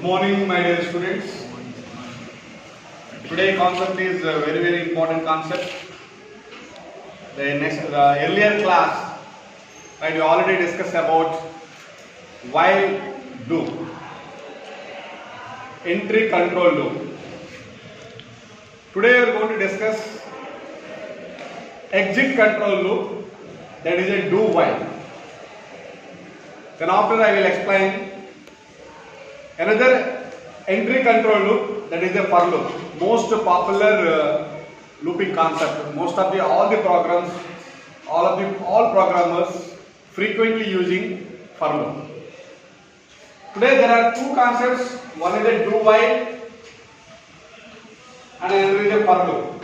morning, my dear students. Today concept is a very important concept. The earlier class, right, we already discussed about while loop, entry control loop. Today we are going to discuss exit control loop, that is a do while. Then after I will explain another entry control loop, that is a for loop. Most popular looping concept. Most of all programs, all programmers frequently using for loop. Today there are two concepts. One is a do while and another is a for loop.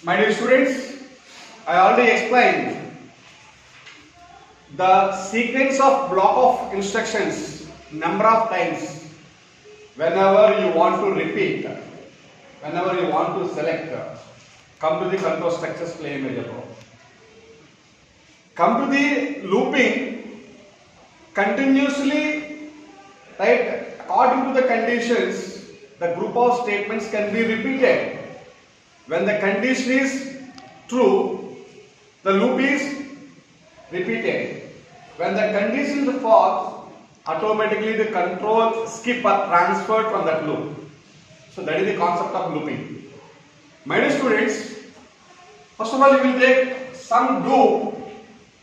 My dear students, I already explained the sequence of block of instructions number of times whenever you want to repeat, whenever you want to select. Come to the control structures, play a major role. Come to the looping continuously, right? According to the conditions, the group of statements can be repeated. When the condition is true, the loop is repeated. When the condition is false, automatically the control skip or transferred from that loop. So that is the concept of looping. My dear students, first of all you will take some do,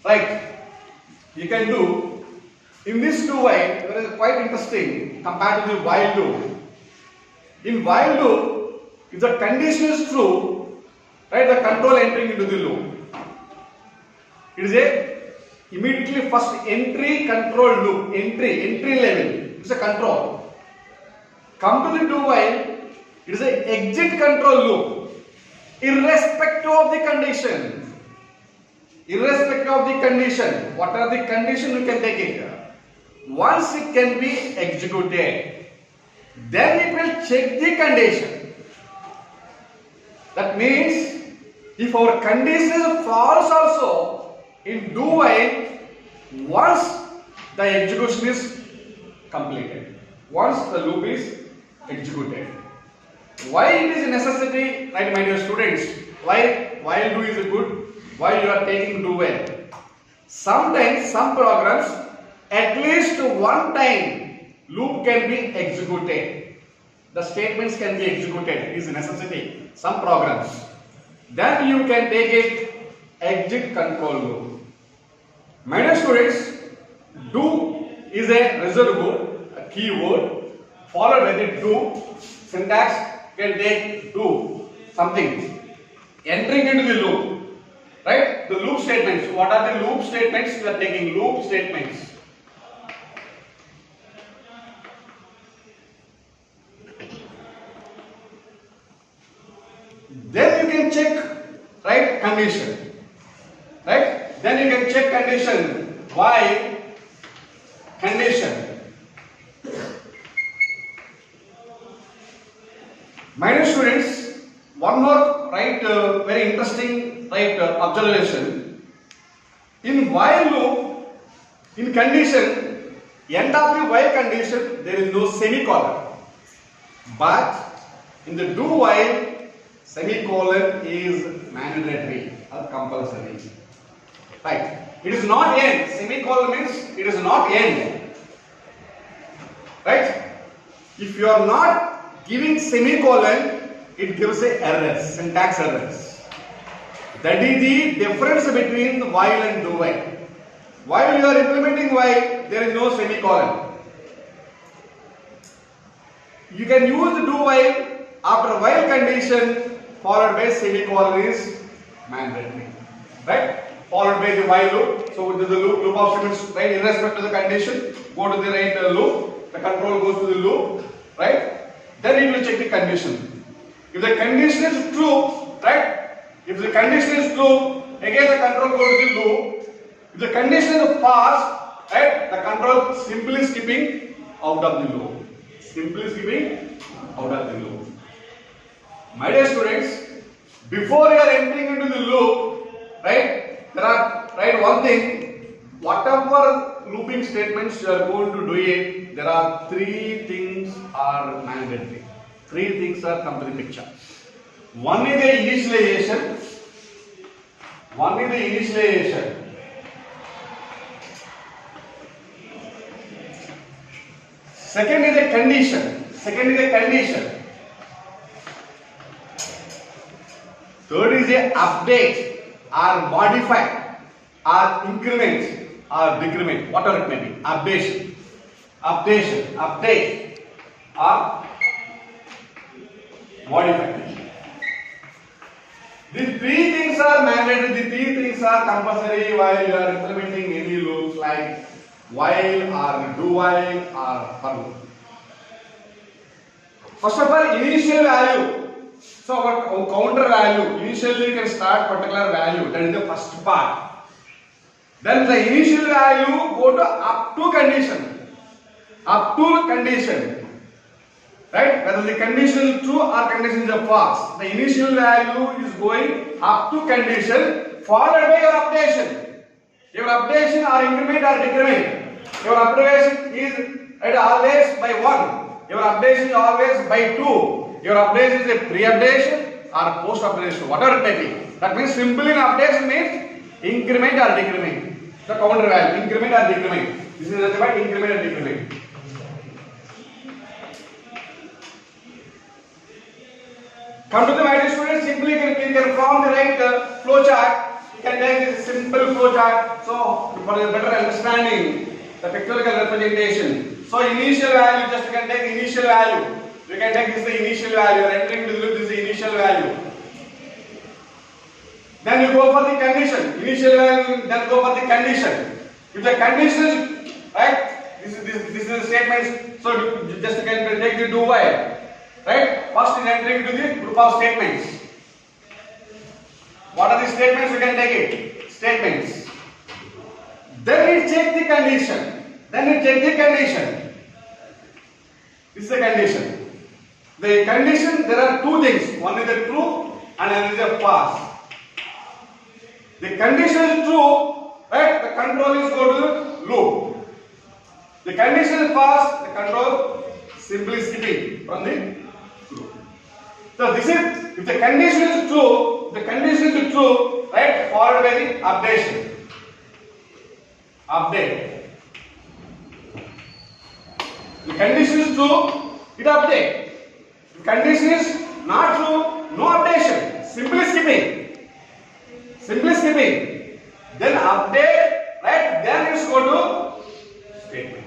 right? You can do. In this do while, there is quite interesting compared to the while loop. In while loop, if the condition is true, right, the control entering into the loop. It is a immediately first entry control loop, entry level. It's a control. Come to the do while, it is an exit control loop, irrespective of the condition. Irrespective of the condition, what are the conditions, you can take it. Once it can be executed, then it will check the condition. That means if our condition is false also, in do while, once the execution is completed, once the loop is executed. Why it is a necessity, right, my dear students? Why while do is good? Why you are taking do while? Sometimes some programs, at least one time loop can be executed. The statements can be executed. It is a necessity. Some programs. Then you can take it exit control loop. My dear students, do is a reservoir, a keyword, followed by the do. Syntax can take do, something. Entering into the loop, right? The loop statements. What are the loop statements? We are taking loop statements. Then you can check, right, condition, right? Then you can check condition. Why? Condition. My dear students, one more, right, very interesting, right, observation. In while loop, in condition, end of the while condition, there is no semicolon. But in the do while, semicolon is mandatory or compulsory. Right. It is not end. Semicolon means it is not end. Right? If you are not giving semicolon, it gives a errors, syntax errors. That is the difference between the while and do while. While you are implementing while, there is no semicolon. You can use the do while after while condition followed by semicolon is mandatory. Right? Followed by the while loop. So the loop of statements, right, irrespective of the condition, go to the right loop, the control goes to the loop, right? Then it will check the condition. If the condition is true, right? If the condition is true, again the control goes to the loop. If the condition is false, right, the control simply skipping out of the loop. Simply skipping out of the loop. My dear students, before you are entering into the loop, right, there are, right, one thing, whatever looping statements you are going to do it, there are three things are mandatory. Three things are come to the picture. One is the initialization. Second is a condition. Third is a update or modify or increment or decrement, whatever it may be. Update or modify. These three things are mandatory. The three things are compulsory while you are implementing any loops like while or do while or for loop. First of all, initial value. So our counter value, initially you can start particular value, that is the first part. Then the initial value go to up to condition. Right? Whether the condition is true or condition is false. The initial value is going up to condition followed by your updation. Your updation or increment or decrement. Your updation is always by 1. Your updation is always by 2. Your updation is a pre-updation or post-updation, whatever it may be. That means simple in updation means increment or decrement. The counter value, increment or decrement. This is nothing but increment or decrement. Come to the my dear students, simply you can form the right flow chart. You can take this simple flow chart. So for a better understanding, the pictorial representation. So initial value, just you can take initial value. You can take this the initial value. You are entering into the loop, this is the initial value. Then you go for the condition. Initial value, then go for the condition. If the condition, right? This is the statement. So just you can take the do while. Right? First is entering into the group of statements. What are the statements? You can take it. Statements. Then we check the condition. This is the condition. The condition, there are two things. One is the true and another is a false. The condition is true, right? The control is go to the loop. The condition is false, the control simply skipping from the loop. So this is, if the condition is true, right, followed by the updation. Update. The condition is true, it update. If condition is not true, no updation. Simply skipping. Then update, right? Then it's go to statement.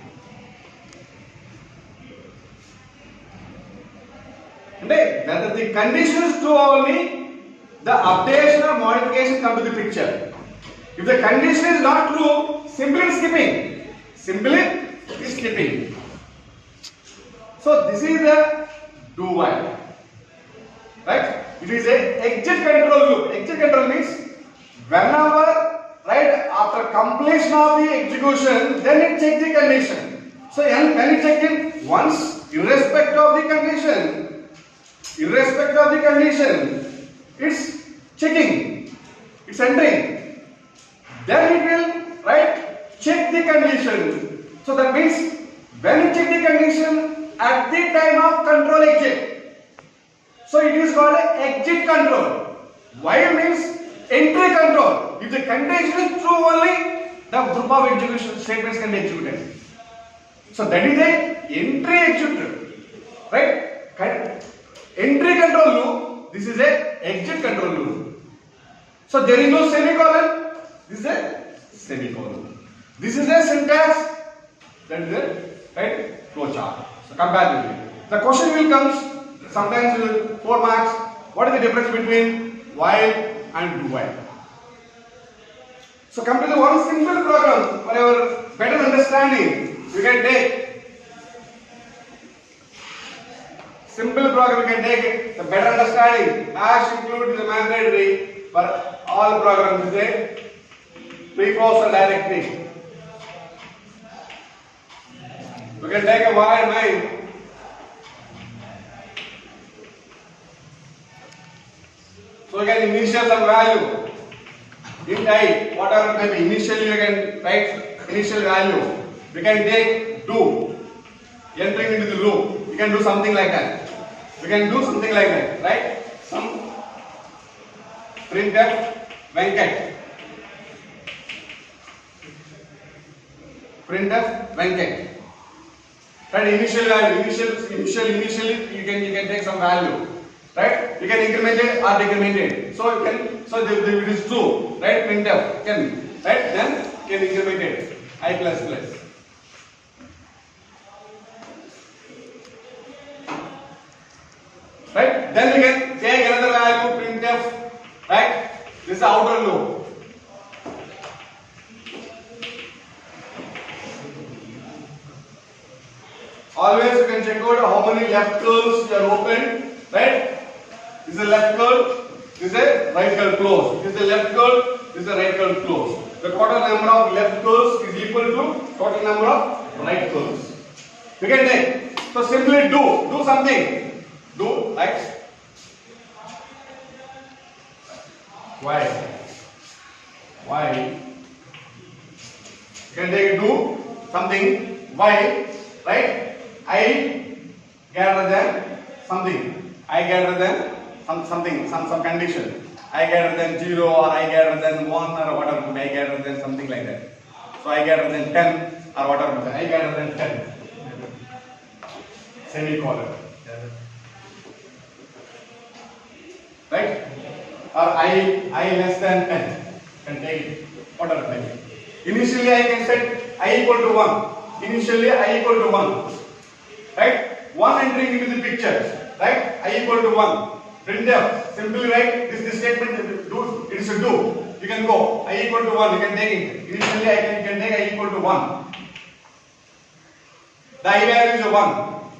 Whether the condition is true only, the updation or modification come to the picture. If the condition is not true, simply skipping. So this is the do while. Right? It is a exit control loop. Exit control means whenever, right, after completion of the execution, then it check the condition. So when it check it once, irrespective of the condition, it's checking, it's entering. Then it will, right, check the condition. So that means when you check the condition at the time of control exit. So it is called exit control. While means entry control. If the condition is true only, the group of execution statements can be executed. So that is a entry executed, right? Entry control loop. This is a exit control loop. So there is no semicolon. This is a semicolon. This is a syntax. That is a right flow chart. So comparatively, the question will come sometimes with 4 marks. What is the difference between while and do while? So come to the one simple program for your better understanding. You can take simple program. You can take it. The better understanding. Hash include is mandatory for all programs. Is a pre-post and directory. You can take a while mind. So you can initial some value. Int I, whatever it may be. Initially you can write initial value, we can take do, entering into the loop. We can do something like that. We can do something like that, right? Some printf Venkat. Printf Venkat. Right? Initial value, initially you can take some value. Right? You can increment it or decrement it. So it is true. Right? Printf can. Right? Then you can increment it. I plus plus. Right? Then we can take another value, printf. Right? This is the outer loop. Always you can check out how many left curves you are open. Right? This is a left curve. This is a right curve close. This is a left curve. This is a right curve close. The total number of left curves is equal to total number of right curves. You can take. So simply do something. Do like y. You can take do something y, right? I greater than something. I greater than something, some condition. I greater than 0 or I greater than 1 or whatever. I greater than something like that. So I greater than 10 or whatever. I greater than 10. Semicolon. Right? Or I less than 10. Can take it. Whatever. Initially I can set I equal to 1. Initially I equal to 1. Right? 1 entering into the picture. Right? I equal to 1. Printf. Simply write this statement. Do. It is a do. You can go. I equal to 1. You can take it. Initially you can take I equal to 1. The I value is 1.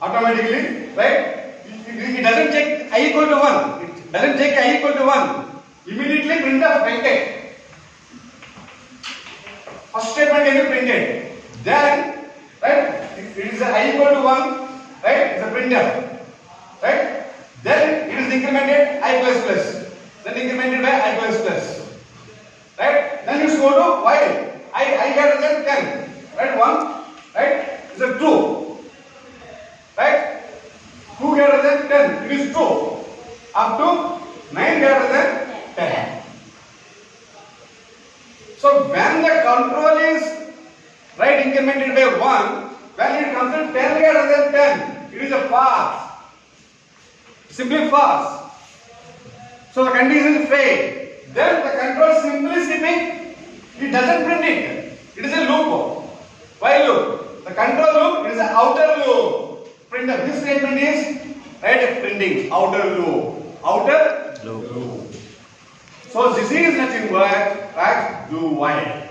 Automatically, right? It doesn't check I equal to 1. It doesn't check I equal to 1. Immediately printf printed. First statement can be printed. Then, right? It is I equal to 1. Right? It's a printf. Right? Then it is incremented I plus plus. Then incremented by I plus plus. Right? Then you go to while I greater than 10. Right? 1. Right? It's a true. Right? 2 greater than 10. It is true. Up to 9 greater than 10. So when the control is right incremented by 1, when it comes to 10 greater than 10, it is a false. Simply false. So the condition is fail. Then the control simply skipping, it doesn't print it. It is a loop. While loop. The control loop, it is an outer loop. Print this statement is right printing outer loop. Outer loop. So this is nothing but right do while.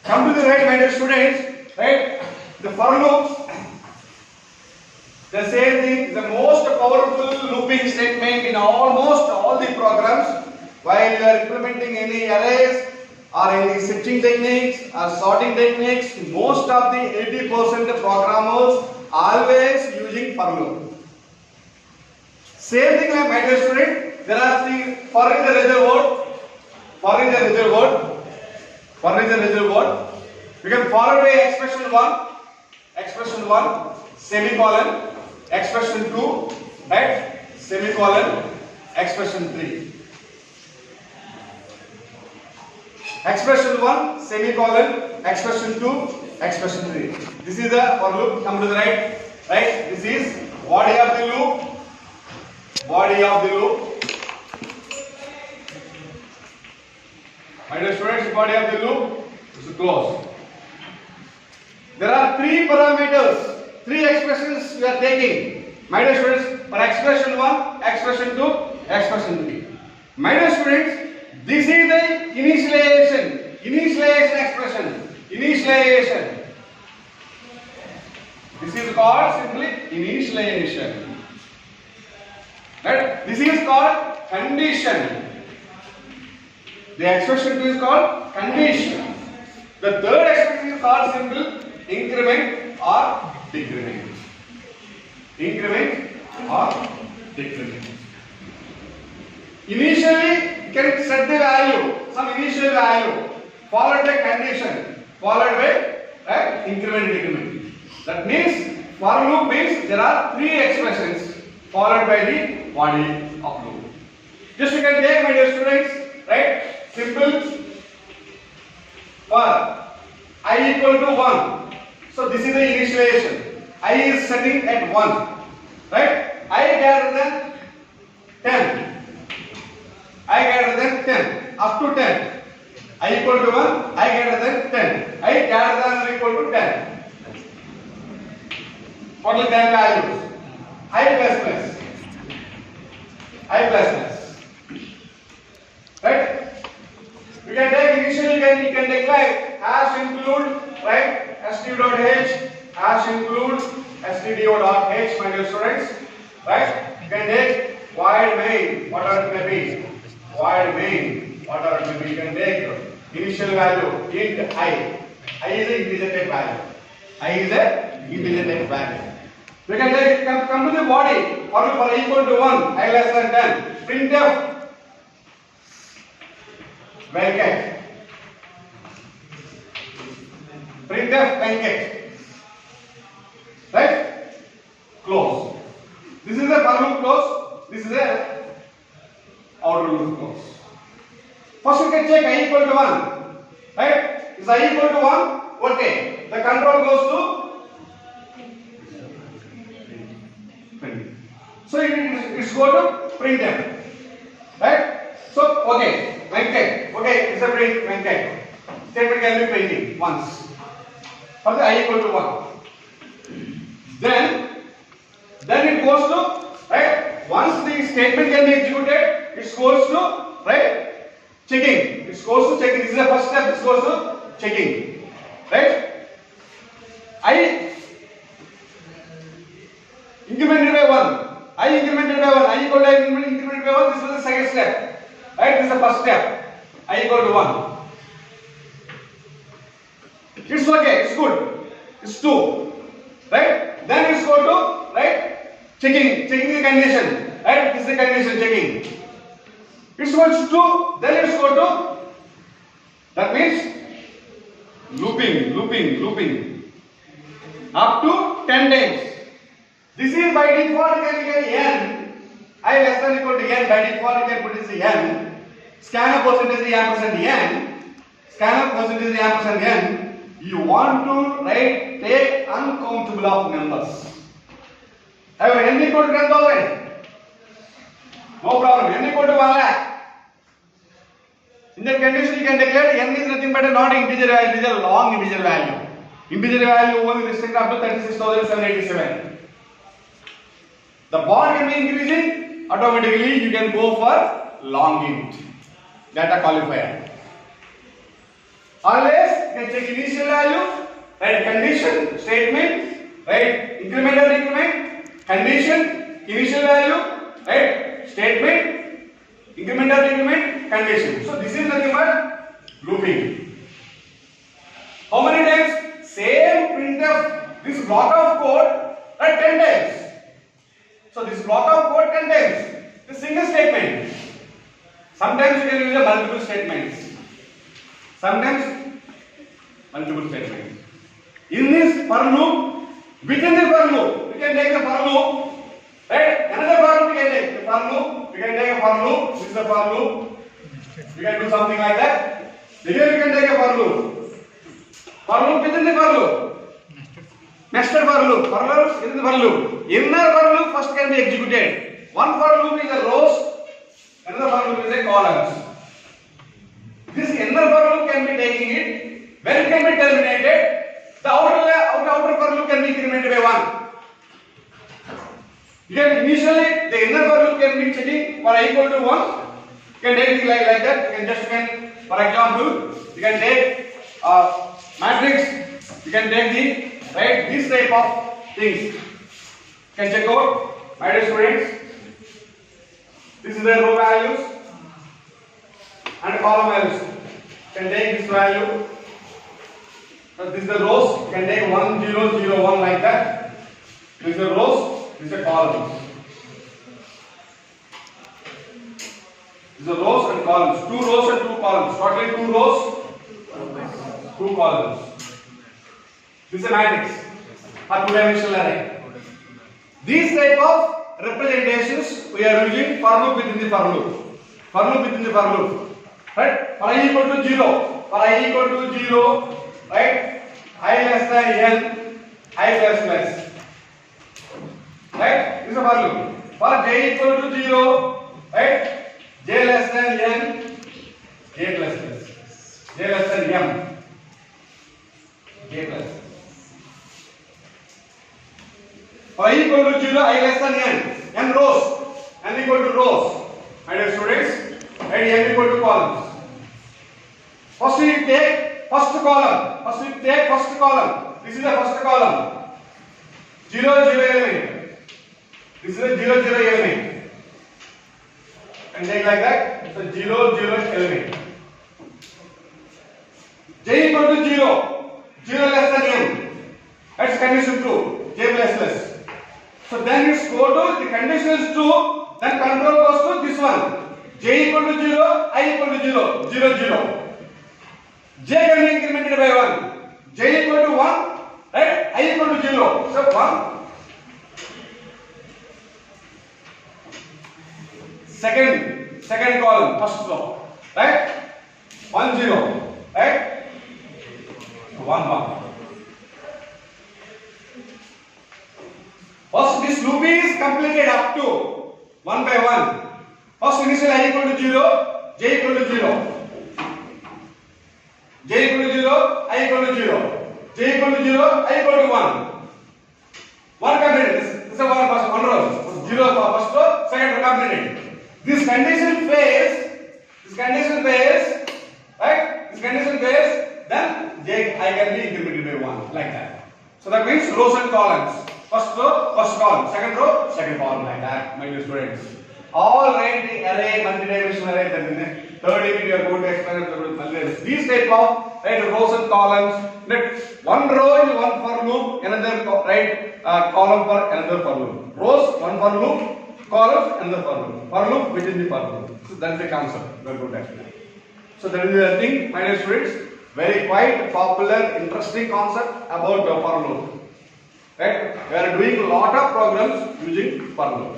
Come to the right, my dear students. Right? The for loops. The same thing, the most powerful looping statement in almost all the programs. While you are implementing any arrays or any switching techniques or sorting techniques, most of the 80% programmers always using for loop. Same thing like my dear student, there are the for is the result word. For is the result word. For is the result word. We can follow by expression 1, semicolon, expression 2, right, semicolon, expression 3. Expression 1, semicolon, expression 2, expression 3. This is the for loop. Come to the right. Right? This is body of the loop. Body of the loop. My dear students, body of the loop is closed. There are 3 parameters, 3 expressions you are taking. My dear students, for expression 1, expression 2, expression 3. My dear students, this is the initialization. Initialization expression. Initialization. This is called simply initialization. Right? This is called condition. The expression 2 is called condition. The third expression is called simple increment or decrement. Increment or decrement. Initially, you can set the value, some initial value, followed by condition, followed by right? Increment, decrement. That means for loop means there are three expressions followed by the body of loop. Just you can take, my dear students, right? Simple. For I equal to 1. So this is the initialization. I is setting at 1. Right? I greater than 10. I greater than 10. Up to 10. I equal to 1. I greater than 10. I greater than or equal to 10. Total 10 values. I plus plus. I plus plus. Right? We can take initially, you can take like hash include, right? std.h, hash include std.h, my dear students, right? You can take void main, whatever it may be. Void main, whatever it may be. You can take initial value, int I. I is an integer type value. I is an integer type value. We can take, come to the body, for equal to 1, I less than 10. Printf venkat. Printf venkat. Right? Close. This is the for loop close. This is the outer loop close. First you can check I equal to 1. Right? Is I equal to 1? Okay. The control goes to print. So it's go to printf. Right? So okay. Venkat. Okay, it's a print venkat. Statement can be printing once. For the I equal to 1. Then it goes to, right? Once the statement can be executed, it goes to, right? Checking. It goes to checking. This is the first step. It goes to checking. Right? I incremented by 1. I incremented by 1. I equal to incremented by 1. This was the second step. Right? This is the first step. I equal to 1. It's okay. It's good. It's 2. Right? Then it's go to, right? Checking the condition. Right? This is the condition checking. It's goes to, then it's go to, that means looping. Up to 10 times. This is by default you can get n. I less than equal to n. By default you can put this n. Scanner percentage ampersand n. Scanner percentage ampersand n. You want to write take uncountable of numbers. Have n equal to 10,000. No problem. N equal to 1 lakh. In that condition, you can declare n is nothing but a not integer value. It is a long integer value. Integer value only restricted up to 36,787. The bar can be increasing. Automatically, you can go for long int. Data qualifier. Always, you can check initial value, right? Condition, statement, right? Increment or decrement, condition, initial value, right? Statement, increment or decrement, condition. So this is nothing but looping. How many times? Same printf, this block of code, right? 10 times. So this block of code contains the single statement. Sometimes you can use a multiple statements. Sometimes multiple statements. In this for loop, within the for loop, we can take the for loop. Right? Another for loop we can take. The for loop, we can take a for loop. This is the for loop. We can do something like that. Here we can take a for loop. For loop within the for loop. Nested for loop. For loop within the for loop. Inner for loop first can be executed. One for loop is a rows. Another for loop is a columns. This inner for loop can be taking it. When it can be terminated, the outer for loop can be incremented by 1. Here initially the inner for loop can be checking for I equal to 1. You can take it like that. You can for example, you can take matrix. You can take the right this type of things. You can check out, my dear students. This is the row values and column values. You can take this value. So this is the rows. You can take 1, 0, 0, 1 like that. This is the rows. This is the columns. This is the rows and columns. 2 rows and 2 columns. Totally 2 rows, 2 columns. This is a matrix, a two-dimensional array. These type of representations we are using for loop within the for loop. For loop within the for loop. Right? For I equal to 0. For I equal to 0. Right? I less than n. I plus plus. Right? This is a for loop. For j equal to 0. Right? J less than n. J plus plus. J less than m. J plus. For I equal to 0, I less than n. N rows. N equal to rows. My dear students, and n equal to columns. First we take first column. First we take first column. This is the first column. 0, 0 element. This is a 0, 0 element. And take like that. So 0, 0 element. J equal to 0. 0 less than m. That's condition true. J plus plus. So then it's go to the condition is true, then control goes to this one. J equal to 0, I equal to 0, 0, 0. J can be incremented by 1. J equal to 1, right? I equal to 0. So 1. Second column, first row, right? 1, 0, right? 1, 1. First, this loop is completed up to 1 by 1. First, initial I equal to 0, j equal to 0. J equal to 0, I equal to 0. J equal to 0, I equal to 1. 1 completed. This is one row. 0 for first row, second row completed. This condition phase, right? This condition phase, then j I can be incremented by 1 like that. So that means rows and columns. First row, first column. Second row, second column like that, my dear students. All right, the array, multi-dimensional array, that in the third unit we are going to explain multi-dimensional. These type of rows and columns. One row is one for loop, another column for another for loop. Rows, one for loop, columns, another for loop. For loop within the for loop. So that is the concept we are going to explain. So that is the thing, my dear students. Very quite popular, interesting concept about the for loop. Right? We are doing a lot of programs using for loop.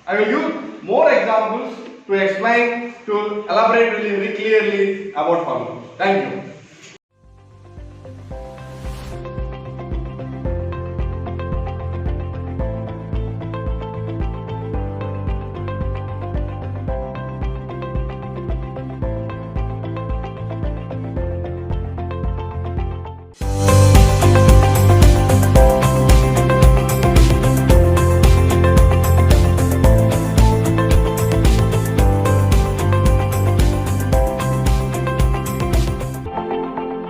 I will use more examples to explain, to elaborate really clearly about for loop. Thank you.